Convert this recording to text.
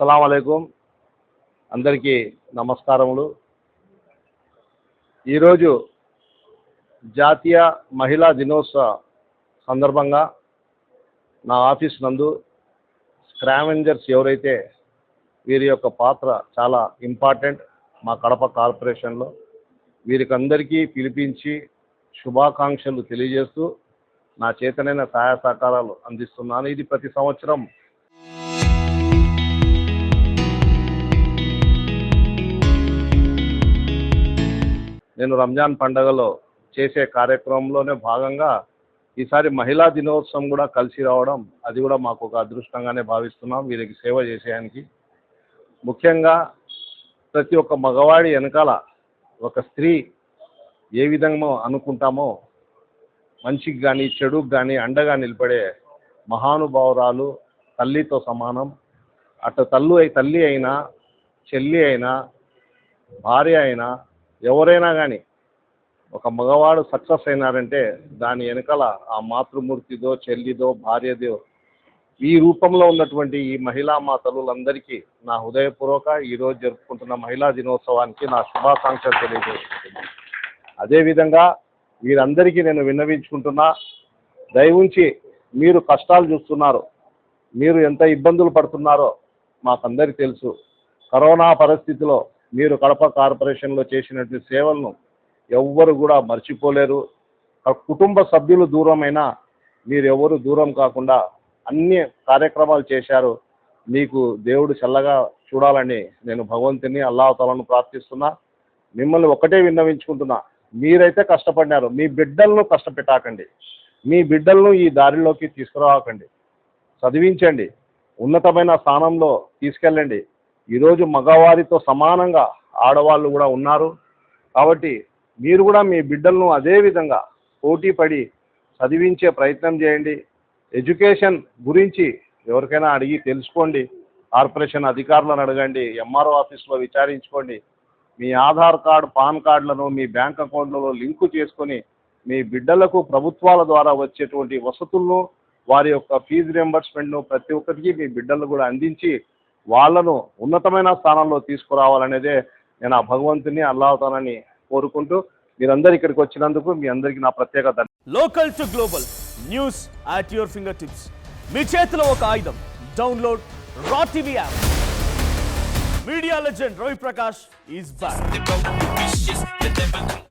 అస్సలాము అలైకుం. అందరికీ నమస్కారములు. ఈరోజు జాతీయ మహిళా దినోత్సవ సందర్భంగా నా ఆఫీస్ నందు స్క్రావెంజర్స్ ఎవరైతే వీరి యొక్క పాత్ర చాలా ఇంపార్టెంట్ మా కడప కార్పొరేషన్లో, వీరికందరికీ పిలిపించి శుభాకాంక్షలు తెలియజేస్తూ నా చేతనైన సహాయ సహకారాలు అందిస్తున్నాను. ఇది ప్రతి సంవత్సరం నేను రంజాన్ పండుగలో చేసే కార్యక్రమంలోనే భాగంగా ఈసారి మహిళా దినోత్సవం కూడా కలిసి రావడం, అది కూడా మాకు ఒక అదృష్టంగానే భావిస్తున్నాం వీరికి సేవ చేసేయడానికి. ముఖ్యంగా ప్రతి ఒక్క మగవాడి వెనకాల ఒక స్త్రీ ఏ విధంగా అనుకుంటామో మంచికి కానీ చెడుకు కానీ అండగా నిలబడే మహానుభావురాలు తల్లితో సమానం. అటు తల్లి అయినా, చెల్లి అయినా, భార్య అయినా, ఎవరైనా కానీ ఒక మగవాడు సక్సెస్ అయినారంటే దాని వెనకాల ఆ మాతృమూర్తిదో, చెల్లిదో, భార్యదో ఈ రూపంలో ఉన్నటువంటి ఈ మహిళా మాతలులందరికీ నా హృదయపూర్వక ఈరోజు జరుపుకుంటున్న మహిళా దినోత్సవానికి నా శుభాకాంక్షలు తెలియజేస్తున్నాను. అదేవిధంగా వీరందరికీ నేను విన్నవించుకుంటున్నా, దయవుంచి మీరు కష్టాలు చూస్తున్నారు, మీరు ఎంత ఇబ్బందులు పడుతున్నారో మాకందరికీ తెలుసు. కరోనా పరిస్థితిలో మీరు కడప కార్పొరేషన్లో చేసినటువంటి సేవలను ఎవ్వరు కూడా మర్చిపోలేరు. కుటుంబ సభ్యులు దూరమైనా మీరు ఎవరు దూరం కాకుండా అన్ని కార్యక్రమాలు చేశారు. మీకు దేవుడు చల్లగా చూడాలని నేను భగవంతుని అల్లాహ్ ప్రార్థిస్తున్నా. మిమ్మల్ని ఒకటే విన్నవించుకుంటున్నా, మీరైతే కష్టపడినారు, మీ బిడ్డలను కష్టపెట్టాకండి, మీ బిడ్డలను ఈ దారిలోకి తీసుకురాకండి, చదివించండి, ఉన్నతమైన స్థానంలో తీసుకెళ్ళండి. ఈరోజు మగవారితో సమానంగా ఆడవాళ్ళు కూడా ఉన్నారు. కాబట్టి మీరు కూడా మీ బిడ్డలను అదే విధంగా పోటీ పడి చదివించే ప్రయత్నం చేయండి. ఎడ్యుకేషన్ గురించి ఎవరికైనా అడిగి తెలుసుకోండి, కార్పొరేషన్ అధికారులను అడగండి, ఎంఆర్ఓ ఆఫీస్లో విచారించుకోండి. మీ ఆధార్ కార్డు, పాన్ కార్డులను మీ బ్యాంక్ అకౌంట్లలో లింకు చేసుకొని మీ బిడ్డలకు ప్రభుత్వాల ద్వారా వచ్చేటువంటి వసతులను, వారి యొక్క ఫీజు రియంబర్స్మెంట్ను ప్రతి ఒక్కరికి మీ బిడ్డలు కూడా అందించి వాళ్ళను ఉన్నతమైన స్థానంలో తీసుకురావాలనేదే నేను ఆ భగవంతుని అల్లాహ్ని కోరుకుంటూ మీరందరూ ఇక్కడికి వచ్చినందుకు మీ అందరికీ నా ప్రత్యేక ధన్యవాదాలు. Local to global news at your fingertips. మీ చేతిలో ఒక ఆయుధం. Download Raw TV app. Media legend Ravi Prakash is back.